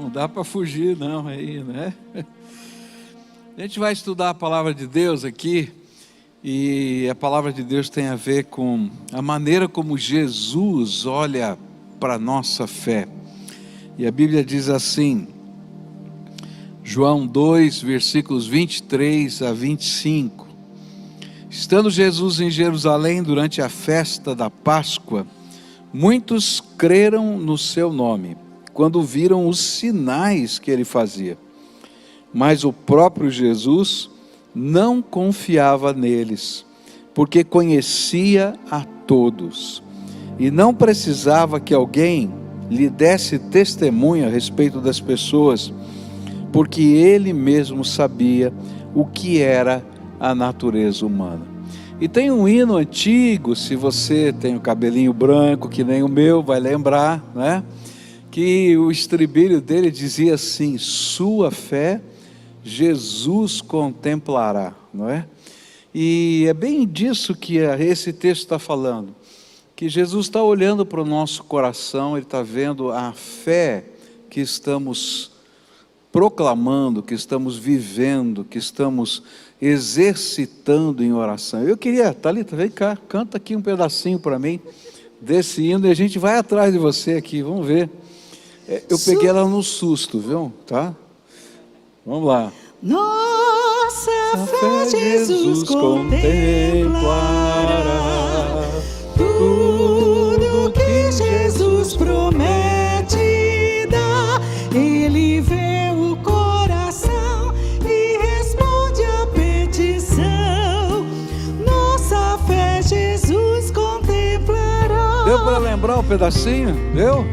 Não dá para fugir não aí, né? A gente vai estudar a palavra de Deus aqui, e a palavra de Deus tem a ver com a maneira como Jesus olha para a nossa fé. E a Bíblia diz assim, João 2, versículos 23 a 25. Estando Jesus em Jerusalém durante a festa da Páscoa, muitos creram no seu nome, quando viram os sinais que ele fazia. Mas o próprio Jesus não confiava neles, porque conhecia a todos, e não precisava que alguém lhe desse testemunho a respeito das pessoas, porque ele mesmo sabia o que era a natureza humana. E tem um hino antigo, se você tem o cabelinho branco, que nem o meu, vai lembrar, né? Que o estribilho dele dizia assim: sua fé Jesus contemplará, não é? E é bem disso que esse texto está falando, que Jesus está olhando para o nosso coração, ele está vendo a fé que estamos proclamando, que estamos vivendo, que estamos exercitando em oração. Eu queria, Thalita, vem cá, canta aqui um pedacinho para mim, desse hino, e a gente vai atrás de você aqui, vamos ver. Eu peguei ela no susto, viu? Tá? Vamos lá. Nossa fé Jesus contemplará tudo que Jesus promete dar. Ele vê o coração e responde a petição. Nossa fé Jesus contemplará. Deu para lembrar um pedacinho? Deu?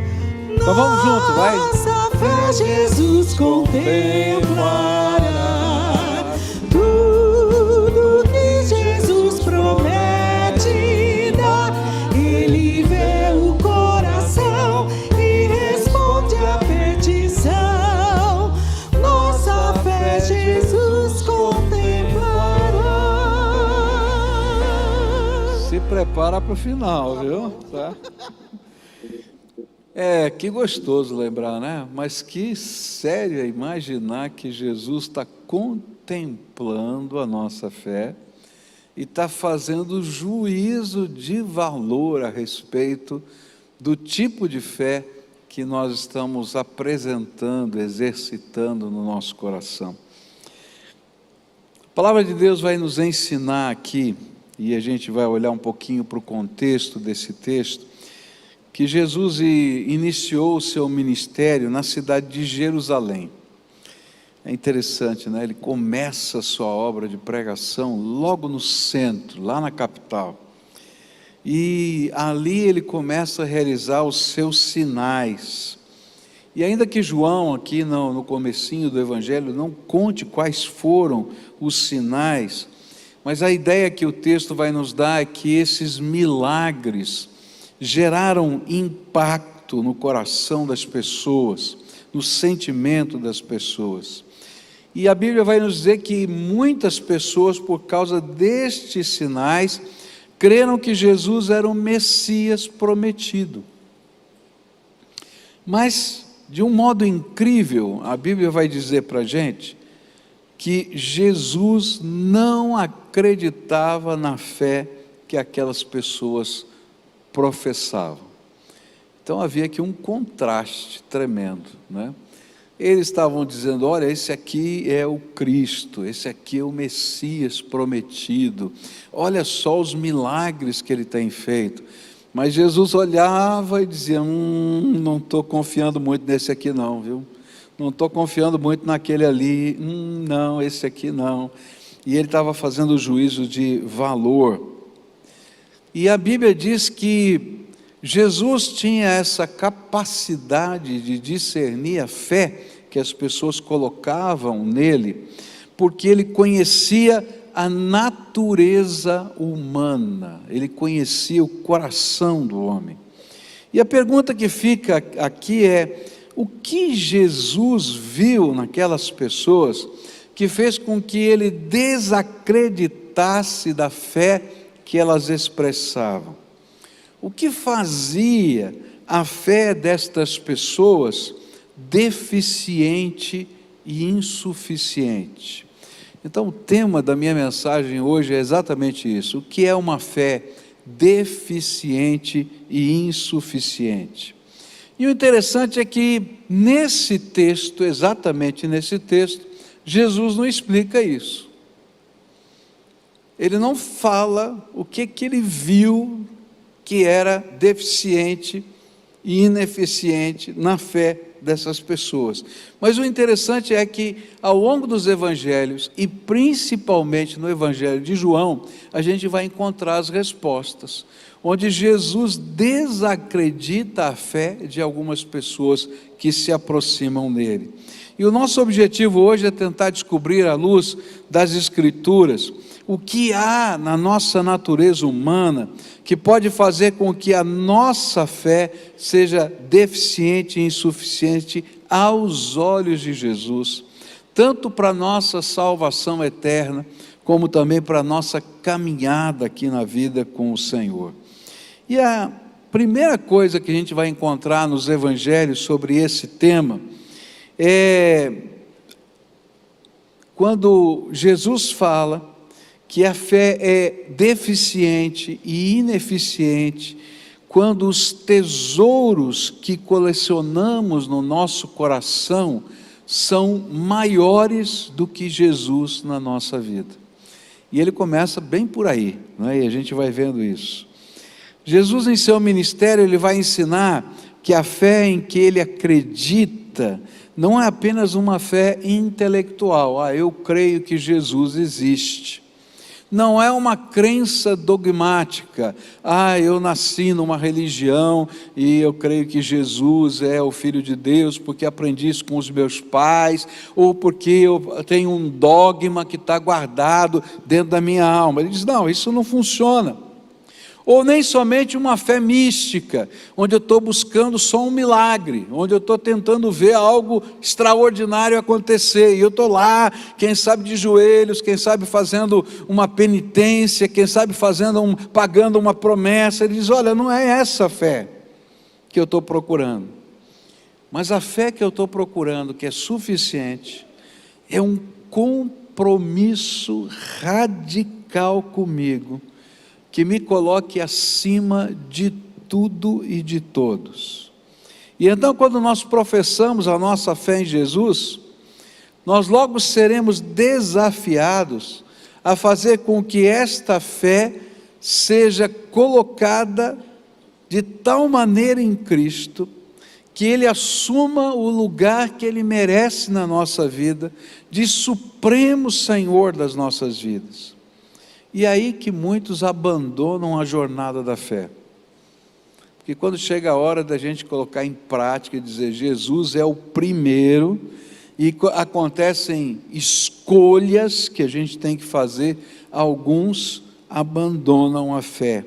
Então vamos junto, vai. Nossa fé Jesus contemplará tudo que Jesus promete dar. Ele vê o coração e responde a petição. Nossa fé Jesus contemplará. Se prepara para o final, viu? Tá? Que gostoso lembrar, né? Mas que sério é imaginar que Jesus está contemplando a nossa fé e está fazendo juízo de valor a respeito do tipo de fé que nós estamos apresentando, exercitando no nosso coração. A palavra de Deus vai nos ensinar aqui, e a gente vai olhar um pouquinho para o contexto desse texto, que Jesus iniciou o seu ministério na cidade de Jerusalém. É interessante, né? Ele começa a sua obra de pregação logo no centro, lá na capital. E ali ele começa a realizar os seus sinais. E ainda que João, aqui no comecinho do Evangelho, não conte quais foram os sinais, mas a ideia que o texto vai nos dar é que esses milagres geraram impacto no coração das pessoas, no sentimento das pessoas. E a Bíblia vai nos dizer que muitas pessoas, por causa destes sinais, creram que Jesus era o Messias prometido. Mas, de um modo incrível, a Bíblia vai dizer para a gente que Jesus não acreditava na fé que aquelas pessoas professavam. Então havia aqui um contraste tremendo, né? Eles estavam dizendo: olha, esse aqui é o Cristo, esse aqui é o Messias prometido, olha só os milagres que ele tem feito. Mas Jesus olhava e dizia: não estou confiando muito nesse aqui não, viu? Não estou confiando muito naquele ali, não, esse aqui não. E ele estava fazendo juízo de valor. E a Bíblia diz que Jesus tinha essa capacidade de discernir a fé que as pessoas colocavam nele, porque ele conhecia a natureza humana, ele conhecia o coração do homem. E a pergunta que fica aqui é: o que Jesus viu naquelas pessoas que fez com que ele desacreditasse da fé que elas expressavam? O que fazia a fé destas pessoas deficiente e insuficiente. Então, o tema da minha mensagem hoje é exatamente isso: o que é uma fé deficiente e insuficiente? E o interessante é que nesse texto, exatamente nesse texto, Jesus não explica isso. Ele não fala o que ele viu que era deficiente e ineficiente na fé dessas pessoas. Mas o interessante é que ao longo dos evangelhos, e principalmente no evangelho de João, a gente vai encontrar as respostas, onde Jesus desacredita a fé de algumas pessoas que se aproximam dele. E o nosso objetivo hoje é tentar descobrir à luz das Escrituras o que há na nossa natureza humana que pode fazer com que a nossa fé seja deficiente e insuficiente aos olhos de Jesus, tanto para a nossa salvação eterna, como também para a nossa caminhada aqui na vida com o Senhor. E a primeira coisa que a gente vai encontrar nos evangelhos sobre esse tema é quando Jesus fala que a fé é deficiente e ineficiente quando os tesouros que colecionamos no nosso coração são maiores do que Jesus na nossa vida. E ele começa bem por aí, não é? E a gente vai vendo isso. Jesus, em seu ministério, ele vai ensinar que a fé em que ele acredita não é apenas uma fé intelectual. Eu creio que Jesus existe. Não é uma crença dogmática. Eu nasci numa religião e eu creio que Jesus é o Filho de Deus porque aprendi isso com os meus pais, ou porque eu tenho um dogma que está guardado dentro da minha alma. Ele diz, não, isso não funciona. Ou nem somente uma fé mística, onde eu estou buscando só um milagre, onde eu estou tentando ver algo extraordinário acontecer, e eu estou lá, quem sabe de joelhos, quem sabe fazendo uma penitência, quem sabe pagando uma promessa. Ele diz, olha, não é essa fé que eu estou procurando, mas a fé que eu estou procurando, que é suficiente, é um compromisso radical comigo, que me coloque acima de tudo e de todos. E então, quando nós professamos a nossa fé em Jesus, nós logo seremos desafiados a fazer com que esta fé seja colocada de tal maneira em Cristo, que Ele assuma o lugar que Ele merece na nossa vida, de supremo Senhor das nossas vidas. E aí que muitos abandonam a jornada da fé. Porque quando chega a hora da gente colocar em prática e dizer Jesus é o primeiro, e acontecem escolhas que a gente tem que fazer, alguns abandonam a fé.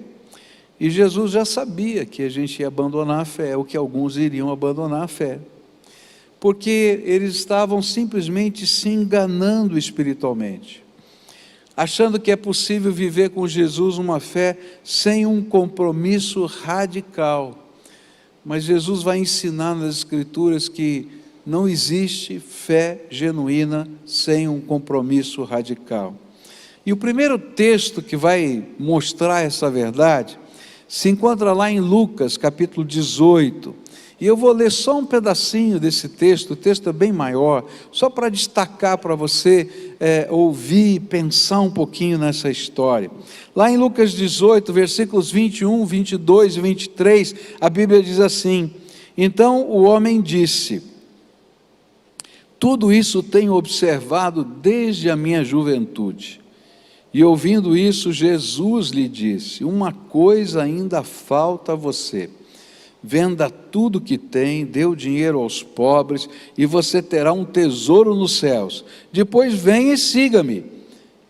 E Jesus já sabia que a gente ia abandonar a fé, ou que alguns iriam abandonar a fé. Porque eles estavam simplesmente se enganando espiritualmente, achando que é possível viver com Jesus uma fé sem um compromisso radical. Mas Jesus vai ensinar nas Escrituras que não existe fé genuína sem um compromisso radical. E o primeiro texto que vai mostrar essa verdade se encontra lá em Lucas, capítulo 18. E eu vou ler só um pedacinho desse texto, o texto é bem maior, só para destacar para você ouvir e pensar um pouquinho nessa história. Lá em Lucas 18, versículos 21, 22 e 23, a Bíblia diz assim: então o homem disse, tudo isso tenho observado desde a minha juventude. E ouvindo isso, Jesus lhe disse, uma coisa ainda falta a você. Venda tudo que tem, dê o dinheiro aos pobres, e você terá um tesouro nos céus. Depois venha e siga-me.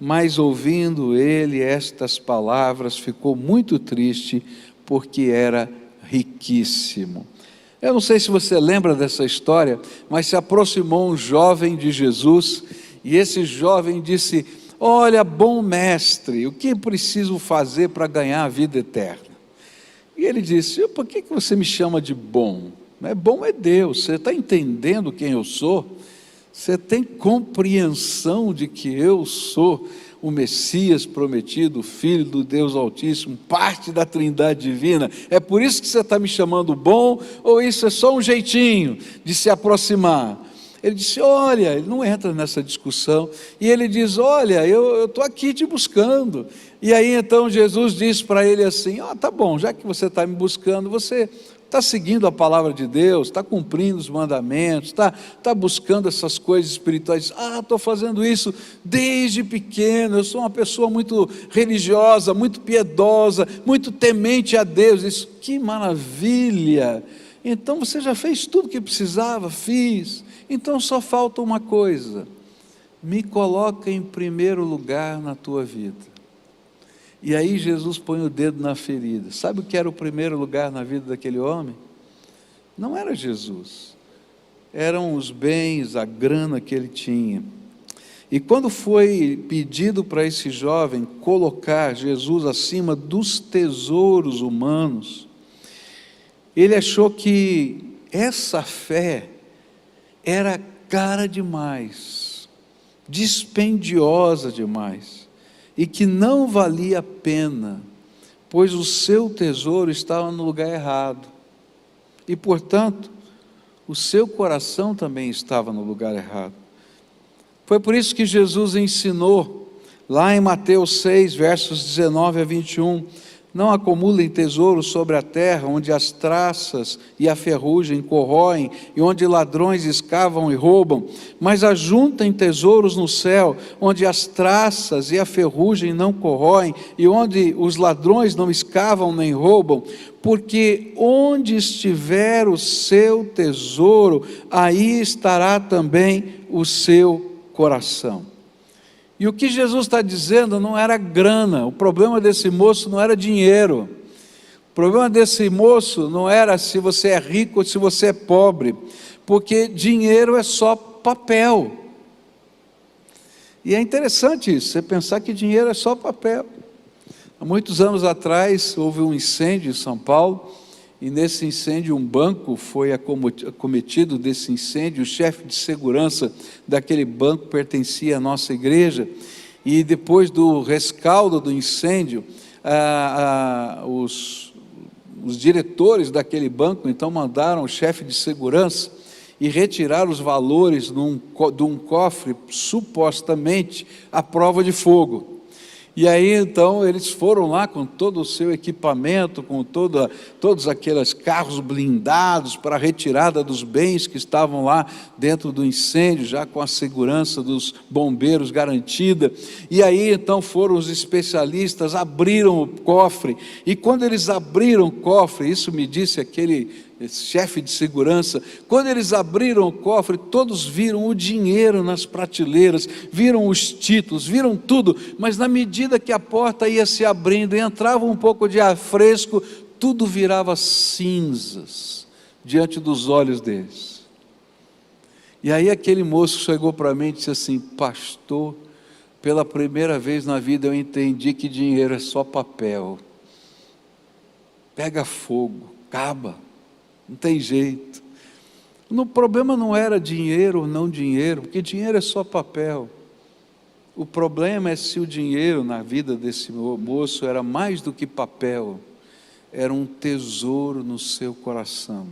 Mas ouvindo ele estas palavras, ficou muito triste, porque era riquíssimo. Eu não sei se você lembra dessa história, mas se aproximou um jovem de Jesus, e esse jovem disse, olha, bom mestre, o que preciso fazer para ganhar a vida eterna? E ele disse, por que você me chama de bom? Não é bom é Deus. Você está entendendo quem eu sou? Você tem compreensão de que eu sou o Messias prometido, o Filho do Deus Altíssimo, parte da Trindade Divina? É por isso que você está me chamando bom, ou isso é só um jeitinho de se aproximar? Ele disse, olha, ele não entra nessa discussão, e ele diz, olha, eu estou aqui te buscando. E aí então Jesus diz para ele assim, tá bom, já que você está me buscando, você está seguindo a palavra de Deus, está cumprindo os mandamentos, está buscando essas coisas espirituais. Estou fazendo isso desde pequeno, eu sou uma pessoa muito religiosa, muito piedosa, muito temente a Deus. Isso, que maravilha! Então você já fez tudo o que precisava? Fiz. Então só falta uma coisa: me coloca em primeiro lugar na tua vida. E aí Jesus põe o dedo na ferida. Sabe o que era o primeiro lugar na vida daquele homem? Não era Jesus, eram os bens, a grana que ele tinha. E quando foi pedido para esse jovem colocar Jesus acima dos tesouros humanos, ele achou que essa fé era cara demais, dispendiosa demais, e que não valia a pena, pois o seu tesouro estava no lugar errado, e portanto, o seu coração também estava no lugar errado. Foi por isso que Jesus ensinou, lá em Mateus 6, versos 19 a 21, não acumulem tesouros sobre a terra, onde as traças e a ferrugem corroem, e onde ladrões escavam e roubam, mas ajuntem tesouros no céu, onde as traças e a ferrugem não corroem, e onde os ladrões não escavam nem roubam, porque onde estiver o seu tesouro, aí estará também o seu coração. E o que Jesus está dizendo não era grana, o problema desse moço não era dinheiro, o problema desse moço não era se você é rico ou se você é pobre, porque dinheiro é só papel. E é interessante isso, você pensar que dinheiro é só papel. Há muitos anos atrás houve um incêndio em São Paulo, e nesse incêndio um banco foi acometido desse incêndio. O chefe de segurança daquele banco pertencia à nossa igreja, e depois do rescaldo do incêndio, os diretores daquele banco então mandaram o chefe de segurança e retirar os valores de um cofre supostamente à prova de fogo. E aí então eles foram lá com todo o seu equipamento, com todos aqueles carros blindados para a retirada dos bens que estavam lá dentro do incêndio, já com a segurança dos bombeiros garantida. E aí então foram os especialistas, abriram o cofre, e quando eles abriram o cofre, isso me disse esse chefe de segurança, quando eles abriram o cofre, todos viram o dinheiro nas prateleiras, viram os títulos, viram tudo, mas na medida que a porta ia se abrindo e entrava um pouco de ar fresco, tudo virava cinzas diante dos olhos deles. E aí aquele moço chegou para mim e disse assim: pastor, pela primeira vez na vida eu entendi que dinheiro é só papel, pega fogo, acaba, não tem jeito. O problema não era dinheiro ou não dinheiro, porque dinheiro é só papel. O problema é se o dinheiro na vida desse moço era mais do que papel, era um tesouro no seu coração.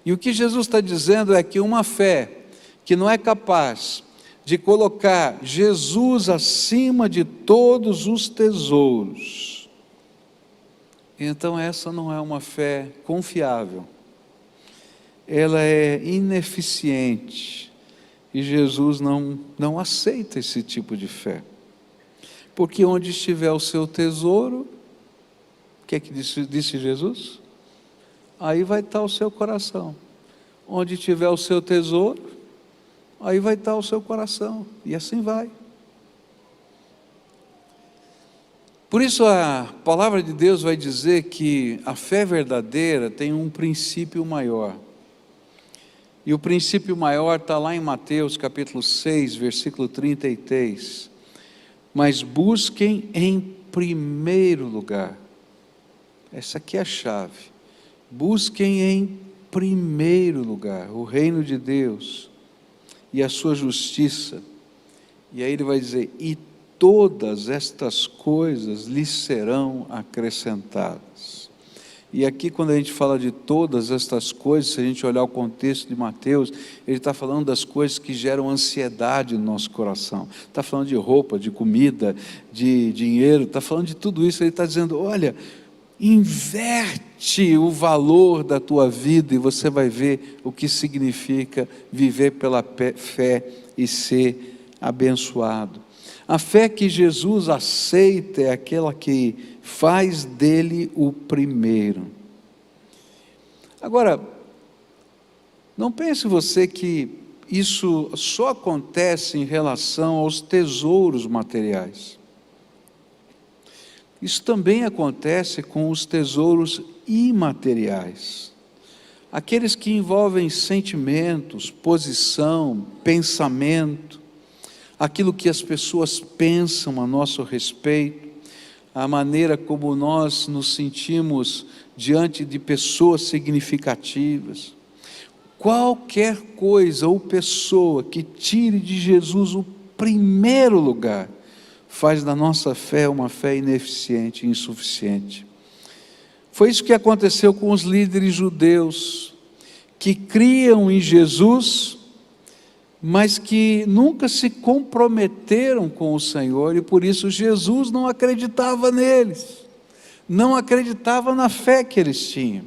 E o que Jesus está dizendo é que uma fé que não é capaz de colocar Jesus acima de todos os tesouros, então essa não é uma fé confiável, ela é ineficiente, e Jesus não aceita esse tipo de fé, porque onde estiver o seu tesouro, o que é que disse Jesus? Aí vai estar o seu coração. Onde tiver o seu tesouro, aí vai estar o seu coração, e assim vai. Por isso a palavra de Deus vai dizer que a fé verdadeira tem um princípio maior. E o princípio maior está lá em Mateus capítulo 6, versículo 33. Mas busquem em primeiro lugar. Essa aqui é a chave. Busquem em primeiro lugar, o reino de Deus e a sua justiça. E aí ele vai dizer: e todas estas coisas lhe serão acrescentadas. E aqui, quando a gente fala de todas estas coisas, se a gente olhar o contexto de Mateus, ele está falando das coisas que geram ansiedade no nosso coração. Está falando de roupa, de comida, de dinheiro, está falando de tudo isso. Ele está dizendo: olha, inverte o valor da tua vida e você vai ver o que significa viver pela fé e ser abençoado. A fé que Jesus aceita é aquela que faz dele o primeiro. Agora, não pense você que isso só acontece em relação aos tesouros materiais. Isso também acontece com os tesouros imateriais. Aqueles que envolvem sentimentos, posição, pensamento, aquilo que as pessoas pensam a nosso respeito, a maneira como nós nos sentimos diante de pessoas significativas. Qualquer coisa ou pessoa que tire de Jesus o primeiro lugar, faz da nossa fé uma fé ineficiente e insuficiente. Foi isso que aconteceu com os líderes judeus, que criam em Jesus, mas que nunca se comprometeram com o Senhor, e por isso Jesus não acreditava neles, não acreditava na fé que eles tinham.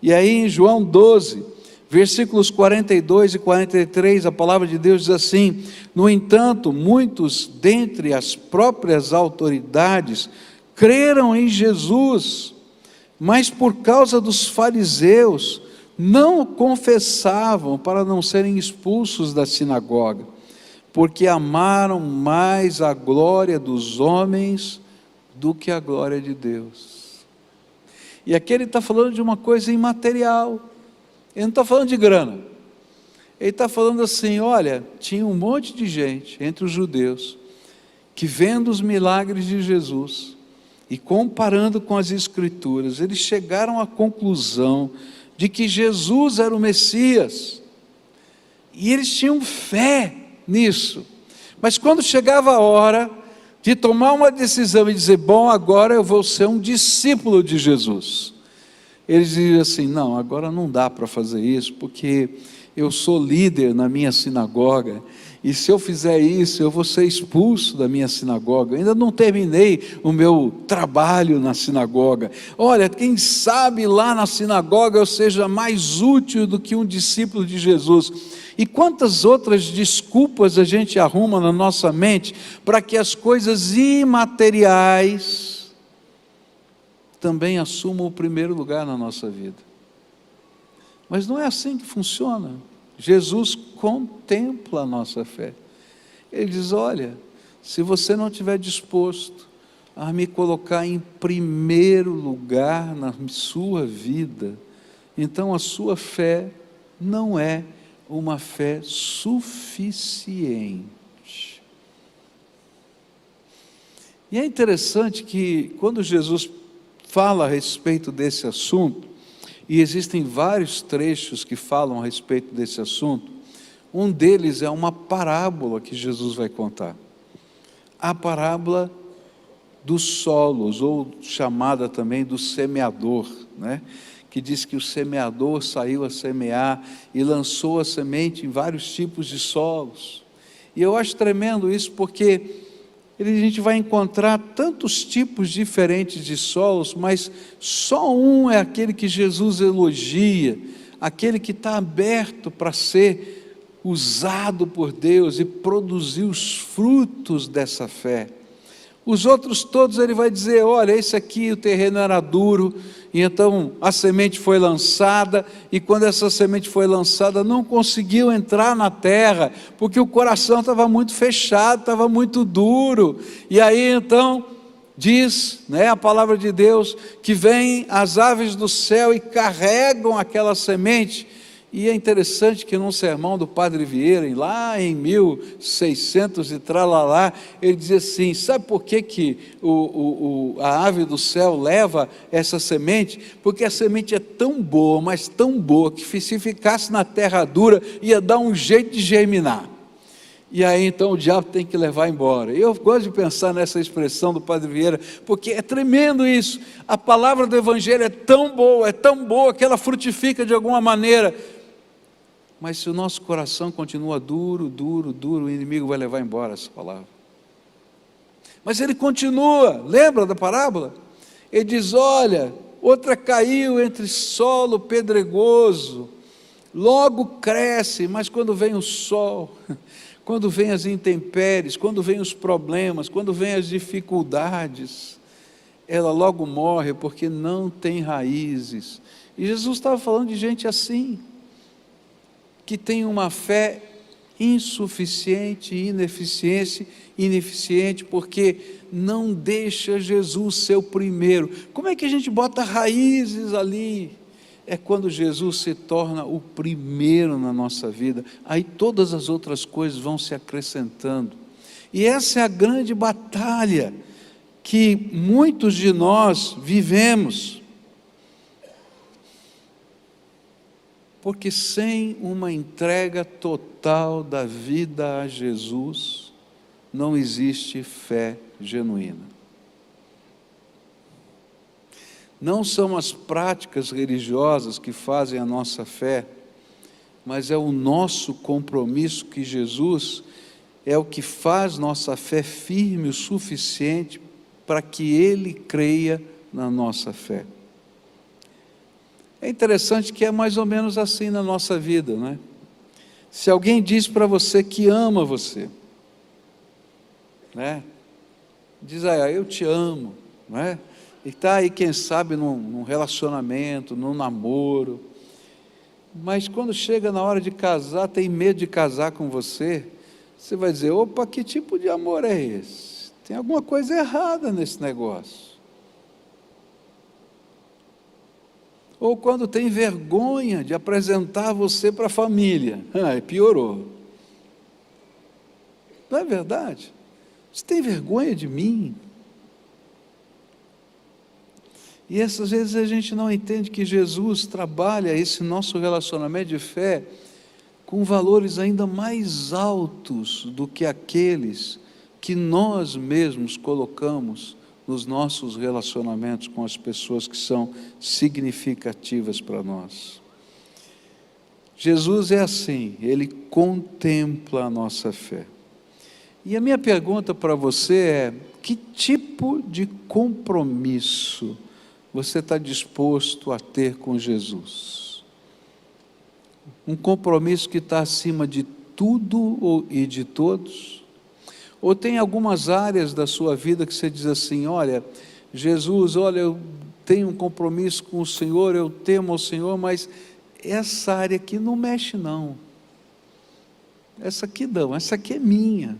E aí em João 12, versículos 42 e 43, a palavra de Deus diz assim: no entanto, muitos dentre as próprias autoridades creram em Jesus, mas por causa dos fariseus, não confessavam para não serem expulsos da sinagoga, porque amaram mais a glória dos homens do que a glória de Deus. E aqui ele está falando de uma coisa imaterial, ele não está falando de grana, ele está falando assim: olha, tinha um monte de gente entre os judeus, que vendo os milagres de Jesus, e comparando com as Escrituras, eles chegaram à conclusão de que Jesus era o Messias, e eles tinham fé nisso, mas quando chegava a hora de tomar uma decisão e dizer: bom, agora eu vou ser um discípulo de Jesus, eles diziam assim: não, agora não dá para fazer isso, porque eu sou líder na minha sinagoga, e se eu fizer isso, eu vou ser expulso da minha sinagoga, eu ainda não terminei o meu trabalho na sinagoga. Olha, quem sabe lá na sinagoga eu seja mais útil do que um discípulo de Jesus. E quantas outras desculpas a gente arruma na nossa mente para que as coisas imateriais também assumam o primeiro lugar na nossa vida. Mas não é assim que funciona. Jesus contempla a nossa fé. Ele diz: olha, se você não estiver disposto a me colocar em primeiro lugar na sua vida, então a sua fé não é uma fé suficiente. E é interessante que quando Jesus fala a respeito desse assunto, e existem vários trechos que falam a respeito desse assunto, um deles é uma parábola que Jesus vai contar. A parábola dos solos, ou chamada também do semeador, né? Que diz que o semeador saiu a semear e lançou a semente em vários tipos de solos. E eu acho tremendo isso, porque a gente vai encontrar tantos tipos diferentes de solos, mas só um é aquele que Jesus elogia, aquele que está aberto para ser usado por Deus e produzir os frutos dessa fé. Os outros todos ele vai dizer: olha, esse aqui o terreno era duro, e então a semente foi lançada, e quando essa semente foi lançada, não conseguiu entrar na terra, porque o coração estava muito fechado, estava muito duro. E aí então diz, né, a palavra de Deus, que vêm as aves do céu e carregam aquela semente, E é interessante que num sermão do Padre Vieira, lá em 1600 e tralalá, ele dizia assim: sabe por que a ave do céu leva essa semente? Porque a semente é tão boa, mas tão boa, que se ficasse na terra dura, ia dar um jeito de germinar. E aí então o diabo tem que levar embora. Eu gosto de pensar nessa expressão do Padre Vieira, porque é tremendo isso. A palavra do Evangelho é tão boa, que ela frutifica de alguma maneira. Mas se o nosso coração continua duro, o inimigo vai levar embora essa palavra. Mas ele continua, lembra da parábola? Ele diz: olha, outra caiu entre solo pedregoso, logo cresce, mas quando vem o sol, quando vem as intempéries, quando vem os problemas, quando vem as dificuldades, ela logo morre, porque não tem raízes. E Jesus estava falando de gente assim, que tem uma fé insuficiente, ineficiente, porque não deixa Jesus ser o primeiro. Como é que a gente bota raízes ali? É quando Jesus se torna o primeiro na nossa vida, aí todas as outras coisas vão se acrescentando. E essa é a grande batalha que muitos de nós vivemos. Porque sem uma entrega total da vida a Jesus, não existe fé genuína. Não são as práticas religiosas que fazem a nossa fé, mas é o nosso compromisso que Jesus é o que faz nossa fé firme o suficiente para que Ele creia na nossa fé. É interessante que é mais ou menos assim na nossa vida, não é? Se alguém diz para você que ama você, né? Diz: eu te amo, não é? E está aí, quem sabe, num relacionamento, num namoro, mas quando chega na hora de casar, tem medo de casar com você, você vai dizer: opa, que tipo de amor é esse? Tem alguma coisa errada nesse negócio. Ou quando tem vergonha de apresentar você para a família, piorou. Não é verdade? Você tem vergonha de mim? E essas vezes a gente não entende que Jesus trabalha esse nosso relacionamento de fé com valores ainda mais altos do que aqueles que nós mesmos colocamos nos nossos relacionamentos com as pessoas que são significativas para nós. Jesus é assim, Ele contempla a nossa fé. E a minha pergunta para você é: que tipo de compromisso você está disposto a ter com Jesus? Um compromisso que está acima de tudo e de todos? Ou tem algumas áreas da sua vida que você diz assim: olha, Jesus, olha, eu tenho um compromisso com o Senhor, eu temo ao Senhor, mas essa área aqui não mexe não. Essa aqui não, essa aqui é minha.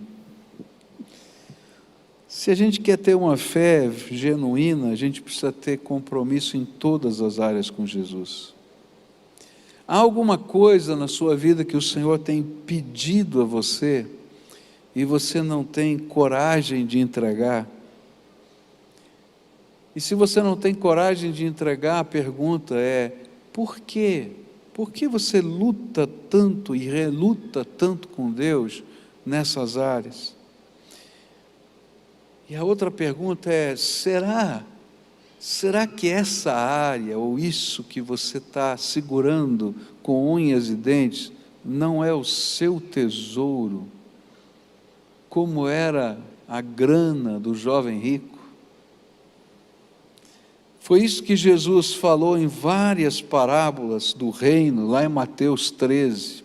Se a gente quer ter uma fé genuína, a gente precisa ter compromisso em todas as áreas com Jesus. Há alguma coisa na sua vida que o Senhor tem pedido a você e você não tem coragem de entregar? E se você não tem coragem de entregar, a pergunta é: por quê? Por que você luta tanto e reluta tanto com Deus nessas áreas? E a outra pergunta é: será que essa área, ou isso que você está segurando com unhas e dentes, não é o seu tesouro, como era a grana do jovem rico? Foi isso que Jesus falou em várias parábolas do reino, lá em Mateus 13.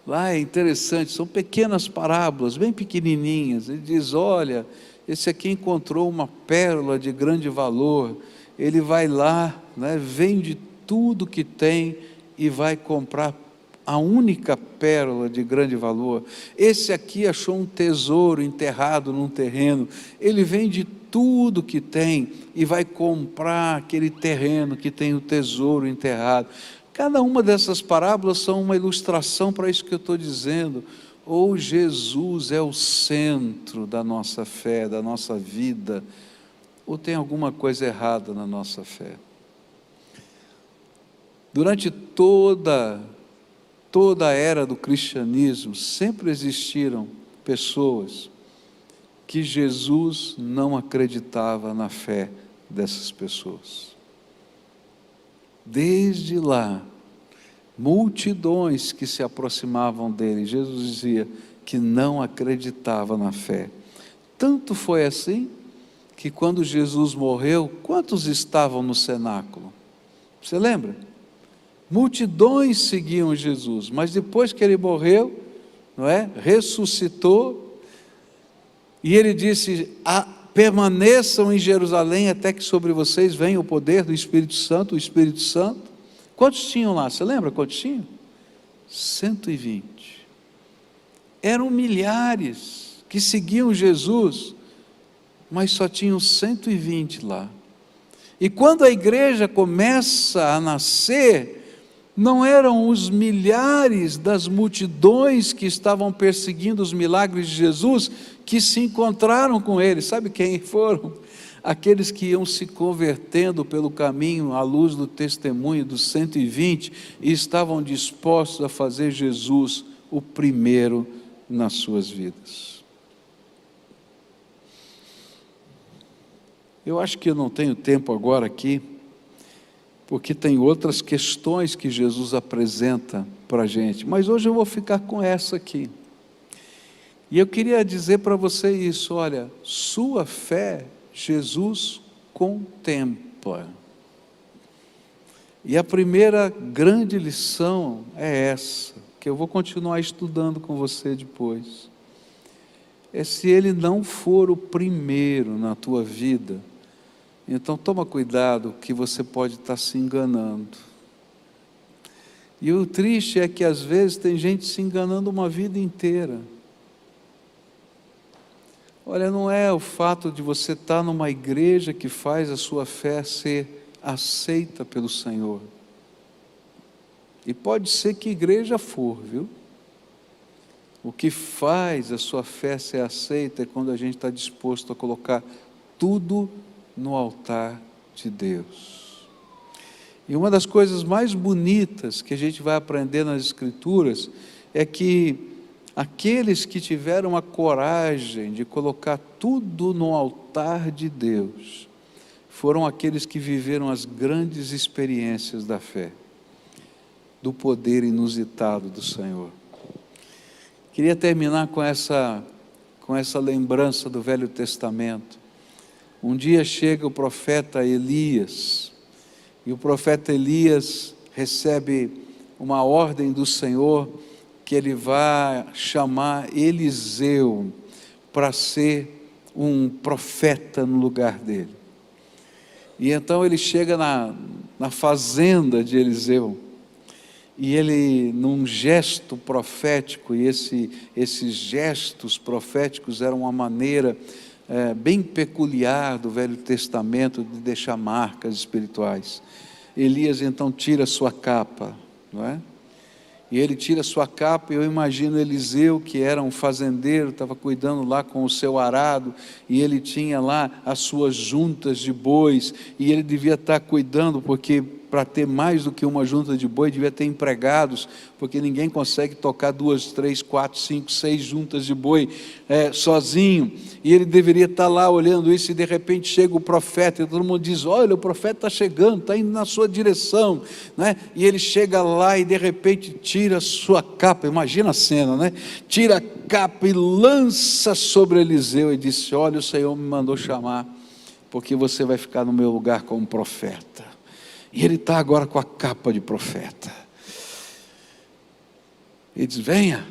Lá é interessante, são pequenas parábolas, bem pequenininhas. Ele diz: olha, esse aqui encontrou uma pérola de grande valor, ele vai lá, né, vende tudo que tem e vai comprar a única pérola de grande valor. Esse aqui achou um tesouro enterrado num terreno, ele vende tudo que tem e vai comprar aquele terreno que tem o tesouro enterrado. Cada uma dessas parábolas são uma ilustração para isso que eu estou dizendo. Ou Jesus é o centro da nossa fé, da nossa vida, ou tem alguma coisa errada na nossa fé. Durante toda a era do cristianismo, sempre existiram pessoas que Jesus não acreditava na fé dessas pessoas. Desde lá, multidões que se aproximavam dele, Jesus dizia que não acreditava na fé. Tanto foi assim, que quando Jesus morreu, quantos estavam no cenáculo? Você lembra? Multidões seguiam Jesus, mas depois que ele morreu, não é? Ressuscitou, e ele disse: permaneçam em Jerusalém até que sobre vocês venha o poder do Espírito Santo, o Espírito Santo. Quantos tinham lá? Você lembra quantos tinham? 120. Eram milhares que seguiam Jesus, mas só tinham 120 lá. E quando a igreja começa a nascer, não eram os milhares das multidões que estavam perseguindo os milagres de Jesus que se encontraram com ele. Sabe quem foram? Aqueles que iam se convertendo pelo caminho à luz do testemunho dos 120 e estavam dispostos a fazer Jesus o primeiro nas suas vidas. Eu acho que eu não tenho tempo agora aqui, porque tem outras questões que Jesus apresenta para a gente, mas hoje eu vou ficar com essa aqui. E eu queria dizer para você isso: olha, sua fé Jesus contempla. E a primeira grande lição é essa, que eu vou continuar estudando com você depois. É se ele não for o primeiro na tua vida, então toma cuidado, que você pode estar se enganando. E o triste é que às vezes tem gente se enganando uma vida inteira. Olha, não é o fato de você estar numa igreja que faz a sua fé ser aceita pelo Senhor. E pode ser que igreja for, viu? O que faz a sua fé ser aceita é quando a gente está disposto a colocar tudo no altar de Deus. E uma das coisas mais bonitas que a gente vai aprender nas Escrituras é que aqueles que tiveram a coragem de colocar tudo no altar de Deus foram aqueles que viveram as grandes experiências da fé, do poder inusitado do Senhor. Queria terminar com essa lembrança do Velho Testamento. Um dia chega o profeta Elias, e o profeta Elias recebe uma ordem do Senhor, que ele vai chamar Eliseu para ser um profeta no lugar dele. E então ele chega na fazenda de Eliseu, e ele, num gesto profético, e esses gestos proféticos eram uma maneira bem peculiar do Velho Testamento de deixar marcas espirituais. Elias então tira sua capa, não é? E ele tira sua capa, e eu imagino Eliseu, que era um fazendeiro, estava cuidando lá com o seu arado, e ele tinha lá as suas juntas de bois, e ele devia estar cuidando, porque para ter mais do que uma junta de boi, devia ter empregados, porque ninguém consegue tocar 2, 3, 4, 5, 6 juntas de boi sozinho, e ele deveria estar lá olhando isso, e de repente chega o profeta, e todo mundo diz: olha, o profeta está chegando, está indo na sua direção, né? E ele chega lá e de repente tira a sua capa, imagina a cena, né? Tira a capa e lança sobre Eliseu, e disse: olha, o Senhor me mandou chamar, porque você vai ficar no meu lugar como profeta. E ele está agora com a capa de profeta. Ele diz: venha.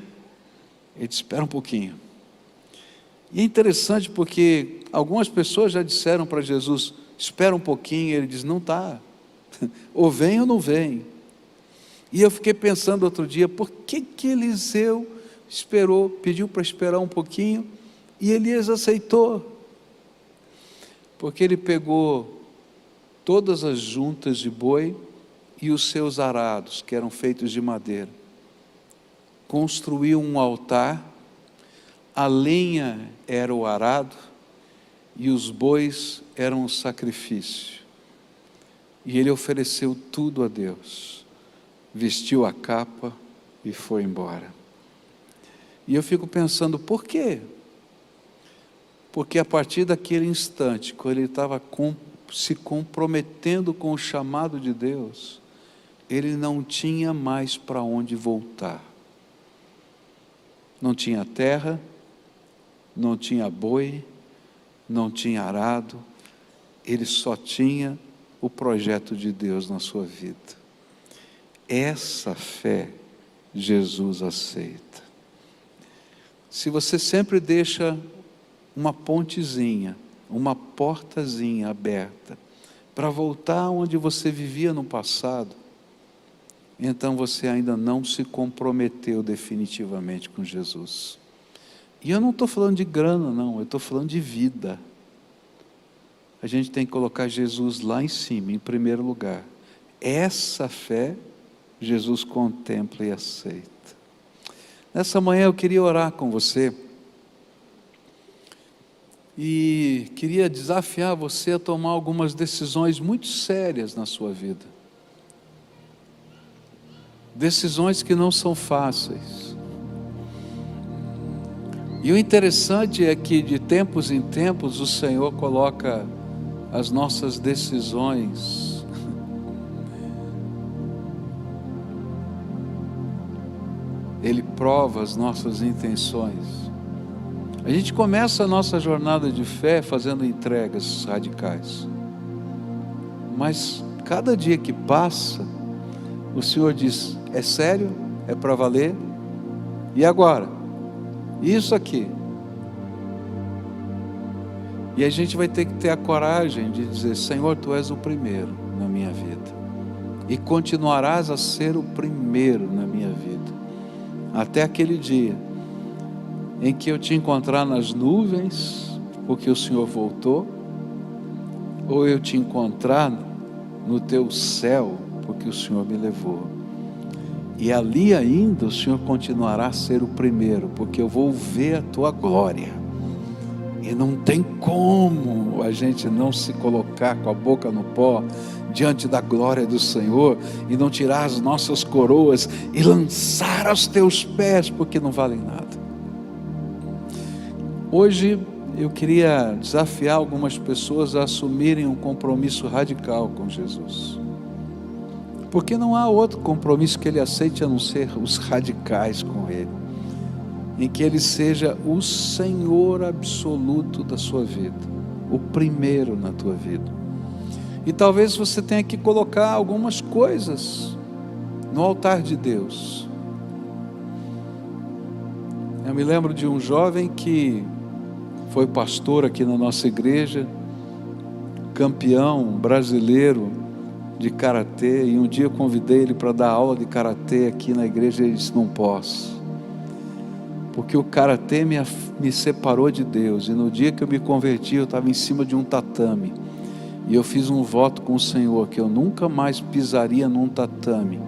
Ele diz: espera um pouquinho. E é interessante porque algumas pessoas já disseram para Jesus: espera um pouquinho. Ele diz: não está, ou vem ou não vem. E eu fiquei pensando outro dia, por que Eliseu esperou, pediu para esperar um pouquinho, e Elias aceitou? Porque ele pegou todas as juntas de boi, e os seus arados, que eram feitos de madeira. Construiu um altar, a lenha era o arado e os bois eram o sacrifício. E ele ofereceu tudo a Deus, vestiu a capa e foi embora. E eu fico pensando, por quê? Porque a partir daquele instante, quando ele estava se comprometendo com o chamado de Deus, ele não tinha mais para onde voltar. Não tinha terra, não tinha boi, não tinha arado, ele só tinha o projeto de Deus na sua vida. Essa fé Jesus aceita. Se você sempre deixa uma pontezinha, uma portazinha aberta, para voltar onde você vivia no passado, então você ainda não se comprometeu definitivamente com Jesus. E eu não estou falando de grana, não, eu estou falando de vida. A gente tem que colocar Jesus lá em cima, em primeiro lugar. Essa fé, Jesus contempla e aceita. Nessa manhã eu queria orar com você, e queria desafiar você a tomar algumas decisões muito sérias na sua vida. Decisões que não são fáceis. E o interessante é que de tempos em tempos o Senhor coloca as nossas decisões Ele prova as nossas intenções. A gente começa a nossa jornada de fé fazendo entregas radicais, mas cada dia que passa, o Senhor diz, é sério? É para valer? E agora? Isso aqui. E a gente vai ter que ter a coragem de dizer, Senhor, Tu és o primeiro na minha vida, e continuarás a ser o primeiro na minha vida, até aquele dia em que eu te encontrar nas nuvens, porque o Senhor voltou, ou eu te encontrar no teu céu, porque o Senhor me levou. E ali ainda o Senhor continuará a ser o primeiro, porque eu vou ver a tua glória. E não tem como a gente não se colocar com a boca no pó diante da glória do Senhor e não tirar as nossas coroas e lançar aos teus pés, porque não valem nada. Hoje eu queria desafiar algumas pessoas a assumirem um compromisso radical com Jesus, porque não há outro compromisso que Ele aceite a não ser os radicais com Ele, em que Ele seja o Senhor absoluto da sua vida, o primeiro na tua vida. E talvez você tenha que colocar algumas coisas no altar de Deus. Eu me lembro de um jovem que foi pastor aqui na nossa igreja, campeão brasileiro de karatê, e um dia eu convidei ele para dar aula de karatê aqui na igreja, e ele disse, não posso, porque o karatê me separou de Deus, e no dia que eu me converti, eu estava em cima de um tatame, e eu fiz um voto com o Senhor, que eu nunca mais pisaria num tatame,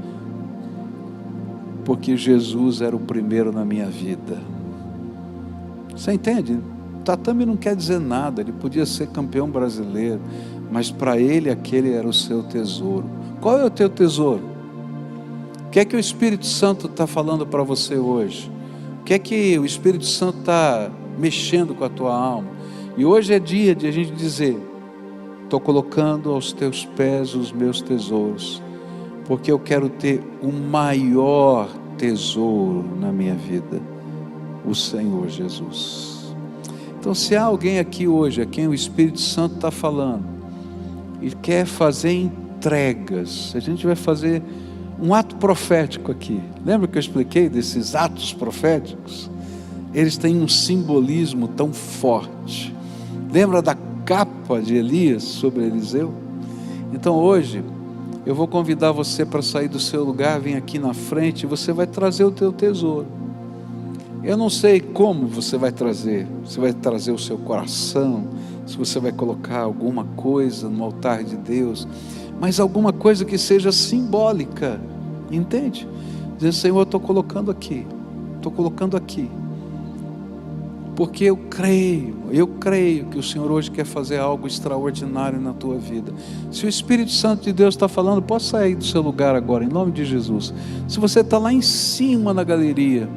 porque Jesus era o primeiro na minha vida. Você entende? Tatame não quer dizer nada, ele podia ser campeão brasileiro, mas para ele aquele era o seu tesouro. Qual é o teu tesouro? O que é que o Espírito Santo está falando para você hoje? O que é que o Espírito Santo está mexendo com a tua alma? E hoje é dia de a gente dizer, estou colocando aos teus pés os meus tesouros, porque eu quero ter o maior tesouro na minha vida, o Senhor Jesus. Então, se há alguém aqui hoje a quem o Espírito Santo está falando e quer fazer entregas, a gente vai fazer um ato profético aqui. Lembra que eu expliquei desses atos proféticos? Eles têm um simbolismo tão forte. Lembra da capa de Elias sobre Eliseu? Então hoje eu vou convidar você para sair do seu lugar, vem aqui na frente, e você vai trazer o teu tesouro. Eu não sei como você vai trazer o seu coração, se você vai colocar alguma coisa no altar de Deus, mas alguma coisa que seja simbólica, entende? Dizer: Senhor, eu estou colocando aqui, porque eu creio que o Senhor hoje quer fazer algo extraordinário na tua vida. Se o Espírito Santo de Deus está falando, pode sair do seu lugar agora, em nome de Jesus. Se você está lá em cima na galeria,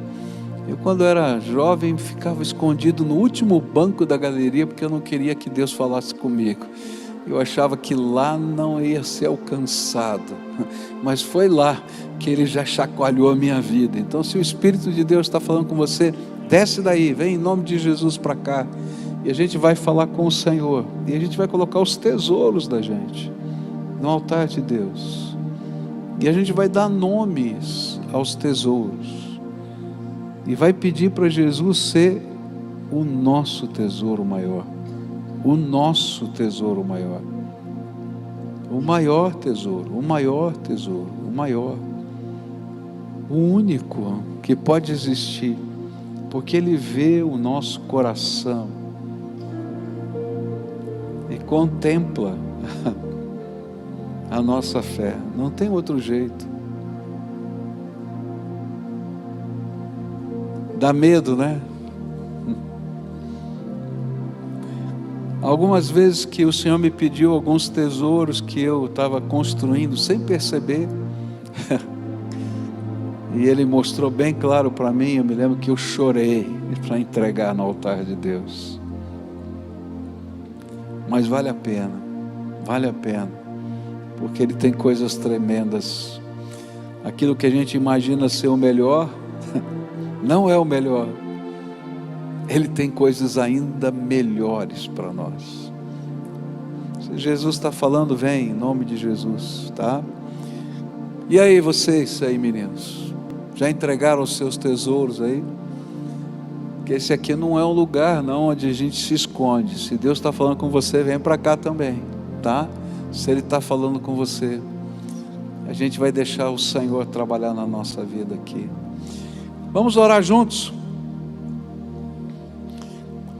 eu quando era jovem ficava escondido no último banco da galeria, porque eu não queria que Deus falasse comigo. Eu achava que lá não ia ser alcançado, mas foi lá que Ele já chacoalhou a minha vida. Então, se o Espírito de Deus está falando com você, desce daí, vem em nome de Jesus para cá, e a gente vai falar com o Senhor, e a gente vai colocar os tesouros da gente no altar de Deus, e a gente vai dar nomes aos tesouros, e vai pedir para Jesus ser o nosso tesouro maior, o nosso tesouro maior, o maior tesouro, o maior tesouro, o maior, o único que pode existir, porque Ele vê o nosso coração e contempla a nossa fé. Não tem outro jeito. Dá medo, né? Algumas vezes que o Senhor me pediu alguns tesouros que eu estava construindo sem perceber, e Ele mostrou bem claro para mim. Eu me lembro que eu chorei para entregar no altar de Deus. Mas vale a pena, porque Ele tem coisas tremendas. Aquilo que a gente imagina ser o melhor, não é o melhor. Ele tem coisas ainda melhores para nós. Se Jesus está falando, vem em nome de Jesus, tá? E aí vocês aí, meninos, já entregaram os seus tesouros aí? Porque esse aqui não é um lugar não onde a gente se esconde. Se Deus está falando com você, vem para cá também, tá? Se Ele está falando com você, a gente vai deixar o Senhor trabalhar na nossa vida aqui. Vamos orar juntos?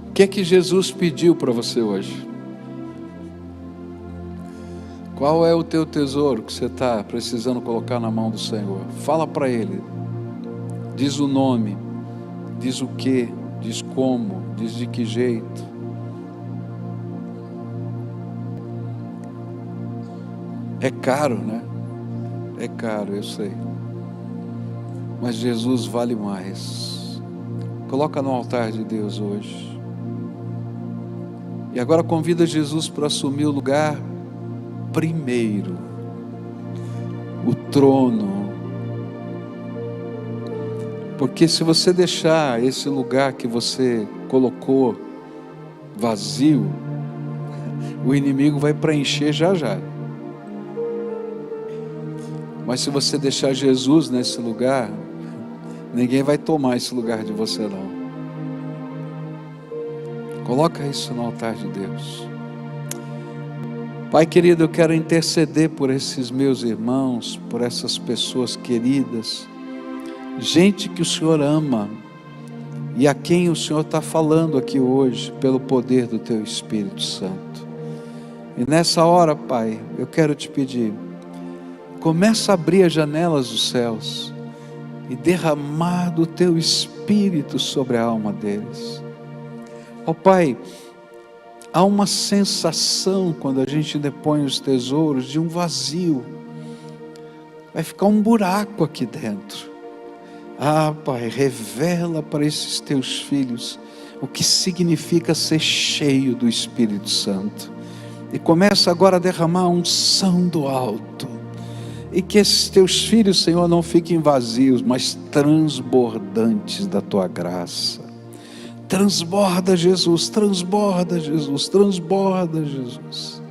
O que é que Jesus pediu para você hoje? Qual é o teu tesouro que você está precisando colocar na mão do Senhor? Fala para Ele. Diz o nome, diz o que, diz como, diz de que jeito. É caro, né? É caro, eu sei. Mas Jesus vale mais. Coloca no altar de Deus hoje. E agora convida Jesus para assumir o lugar primeiro, o trono. Porque se você deixar esse lugar que você colocou vazio, o inimigo vai preencher já já. Mas se você deixar Jesus nesse lugar, ninguém vai tomar esse lugar de você não. Coloca isso no altar de Deus. Pai querido, eu quero interceder por esses meus irmãos, por essas pessoas queridas, gente que o Senhor ama e a quem o Senhor está falando aqui hoje, pelo poder do Teu Espírito Santo. E nessa hora, Pai, eu quero te pedir, começa a abrir as janelas dos céus e derramar do Teu Espírito sobre a alma deles. Ó Pai, há uma sensação quando a gente depõe os tesouros de um vazio. Vai ficar um buraco aqui dentro. Ah, Pai, revela para esses Teus filhos o que significa ser cheio do Espírito Santo. E começa agora a derramar a unção do alto. E que esses Teus filhos, Senhor, não fiquem vazios, mas transbordantes da Tua graça. Transborda Jesus, transborda Jesus, transborda Jesus.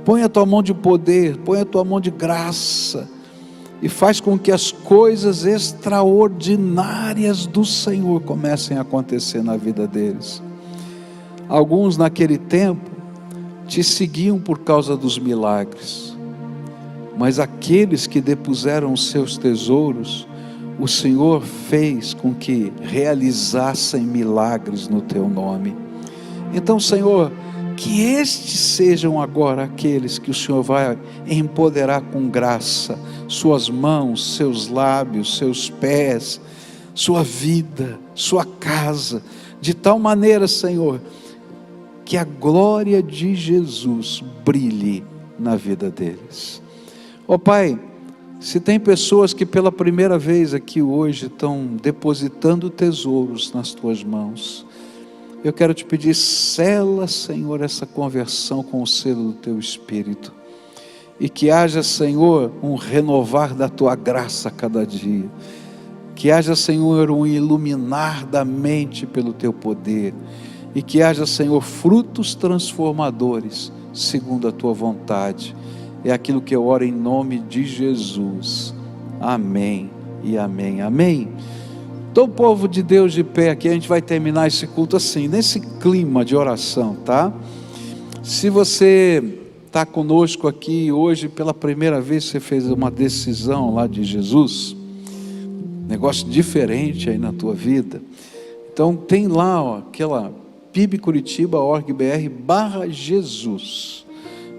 Põe a Tua mão de poder, põe a Tua mão de graça e faz com que as coisas extraordinárias do Senhor comecem a acontecer na vida deles. Alguns naquele tempo Te seguiam por causa dos milagres, mas aqueles que depuseram os seus tesouros, o Senhor fez com que realizassem milagres no Teu nome. Então, Senhor, que estes sejam agora aqueles que o Senhor vai empoderar com graça, suas mãos, seus lábios, seus pés, sua vida, sua casa, de tal maneira, Senhor, que a glória de Jesus brilhe na vida deles. Ó Pai, se tem pessoas que pela primeira vez aqui hoje estão depositando tesouros nas tuas mãos, eu quero te pedir, sela, Senhor, essa conversão com o selo do teu Espírito, e que haja, Senhor, um renovar da tua graça a cada dia, que haja, Senhor, um iluminar da mente pelo teu poder, e que haja, Senhor, frutos transformadores segundo a tua vontade. É aquilo que eu oro em nome de Jesus. Amém e amém. Amém. Então, povo de Deus de pé aqui, a gente vai terminar esse culto assim, nesse clima de oração, tá? Se você está conosco aqui hoje, pela primeira vez você fez uma decisão lá de Jesus, negócio diferente aí na tua vida, então tem lá, ó, aquela pibcuritiba.org.br/Jesus.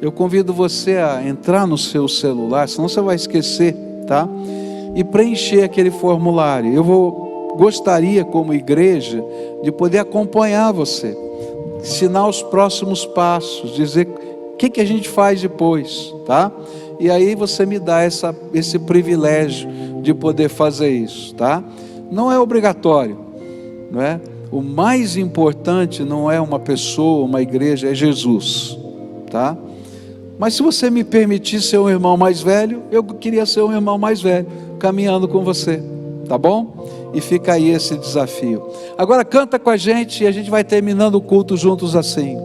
Eu convido você a entrar no seu celular, senão você vai esquecer, tá? E preencher aquele formulário. Gostaria, como igreja, de poder acompanhar você, ensinar os próximos passos, dizer o que a gente faz depois, tá? E aí você me dá esse privilégio de poder fazer isso, tá? Não é obrigatório, não é? O mais importante não é uma pessoa, uma igreja, é Jesus, tá? Mas se você me permitir ser um irmão mais velho, eu queria ser um irmão mais velho, caminhando com você, tá bom? E fica aí esse desafio. Agora canta com a gente e a gente vai terminando o culto juntos assim.